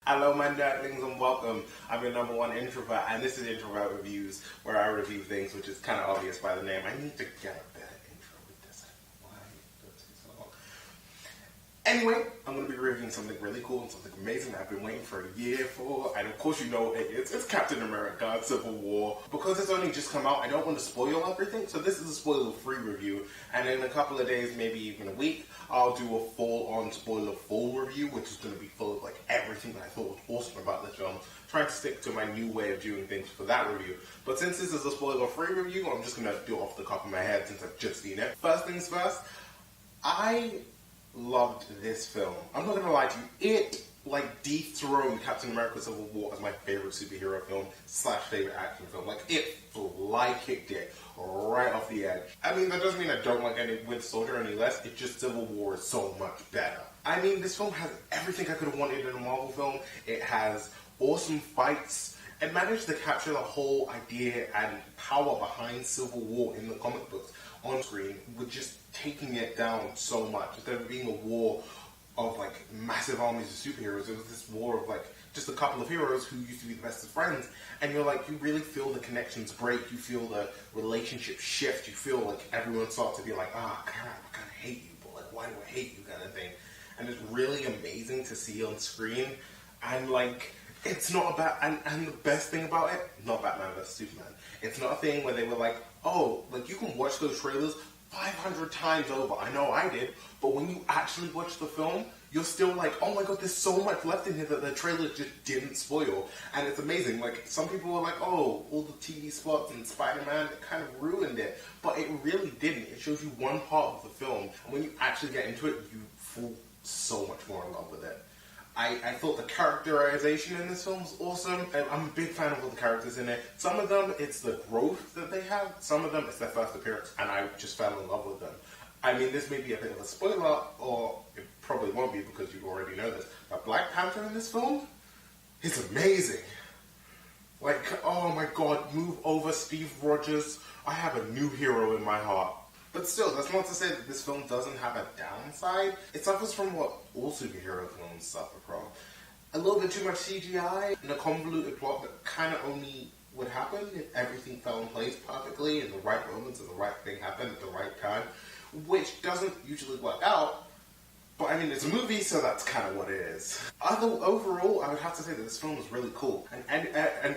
Hello my nerdlings and welcome. I'm your number one introvert and this is Introvert Reviews where I review things, which is kind of obvious by the name. I need to get a better intro with this. Why does it take so long? Anyway, I'm going to be reviewing something really cool and something amazing that I've been waiting for a year for. And of course you know it's Captain America Civil War. Because it's only just come out, I don't want to spoil everything. So this is a spoiler-free review. And in a couple of days, maybe even a week, I'll do a full-on spoiler-full review, which is going to be full of like everything that I thought was awesome about the film. Trying to stick to my new way of doing things for that review. But since this is a spoiler-free review, I'm just going to do it off the top of my head since I've just seen it. First things first, I loved this film. I'm not gonna lie to you, it like dethroned Captain America Civil War as my favorite superhero film / favorite action film. Like it fly kicked it right off the edge. I mean, that doesn't mean I don't like any Winter Soldier any less, it's just Civil War is so much better. I mean, this film has everything I could have wanted in a Marvel film. It has awesome fights. It managed to capture the whole idea and power behind Civil War in the comic books on screen with just taking it down so much. Instead of being a war of like massive armies of superheroes, it was this war of like just a couple of heroes who used to be the best of friends, and you're like, you really feel the connections break, you feel the relationship shift, you feel like everyone starts to be like, ah, God, I kind of hate you, but like, why do I hate you kind of thing. And it's really amazing to see on screen, and like, it's not about, and the best thing about it, not Batman vs Superman, it's not a thing where they were like, oh, like you can watch those trailers 500 times over. I know I did, but when you actually watch the film, you're still like, oh my god, there's so much left in here that the trailer just didn't spoil. And it's amazing. Like, some people were like, oh, all the TV spots and Spider-Man, it kind of ruined it. But it really didn't. It shows you one part of the film, and when you actually get into it, you fall so much more in love with it. I thought the characterization in this film was awesome, and I'm a big fan of all the characters in it. Some of them, it's the growth that they have. Some of them, it's their first appearance, and I just fell in love with them. I mean, this may be a bit of a spoiler, or it probably won't be because you already know this, but Black Panther in this film is amazing. Like, oh my god, move over Steve Rogers. I have a new hero in my heart. But still, that's not to say that this film doesn't have a downside. It suffers from what all superhero films suffer from. A little bit too much CGI and a convoluted plot that kind of only would happen if everything fell in place perfectly in the right moments and the right thing happened at the right time, which doesn't usually work out. But I mean, it's a movie, so that's kind of what it is. Overall, I would have to say that this film is really cool. And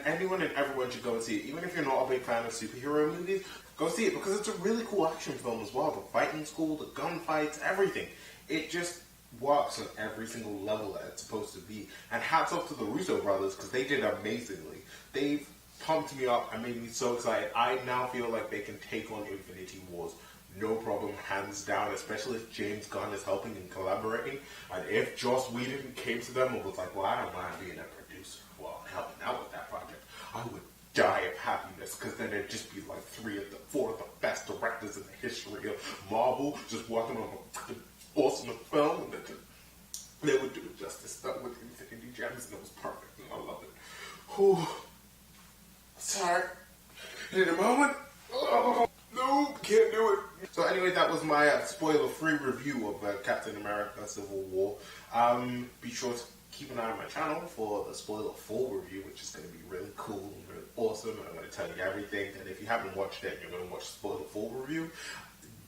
anyone and everyone should go and see it. Even if you're not a big fan of superhero movies, go see it because it's a really cool action film as well. The fighting school, the gunfights, everything. It just works on every single level that it's supposed to be. And hats off to the Russo brothers because they did amazingly. They've pumped me up and made me so excited. I now feel like they can take on Infinity Wars. No problem, hands down, especially if James Gunn is helping and collaborating. And if Joss Whedon came to them and was like, well, I don't mind being a producer while helping out with that project, I would die of happiness, because then it'd just be like 4 of the best directors in the history of Marvel just working on a awesome film, and they would do it justice done with Infinity Gems, and it was perfect, and I love it. Whew. Sorry. In a moment. Oh, no, can't do it. So anyway, that was my spoiler-free review of Captain America Civil War. Be sure to keep an eye on my channel for the spoiler-full review, which is going to be really cool and really awesome. And I'm going to tell you everything. And if you haven't watched it and you're going to watch the spoiler-full review,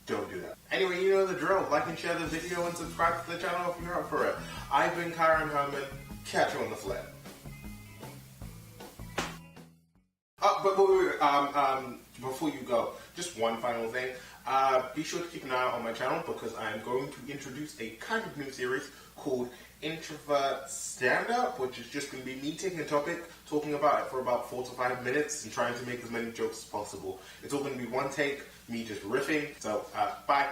don't do that. Anyway, you know the drill. Like and share the video and subscribe to the channel if you're up for it. I've been Kyron Herman. Catch you on the flip. But wait, before you go, just one final thing. Be sure to keep an eye on my channel because I am going to introduce a kind of new series called Introvert Stand-Up, which is just going to be me taking a topic, talking about it for about 4 to 5 minutes, and trying to make as many jokes as possible. It's all going to be one take, me just riffing. So, bye.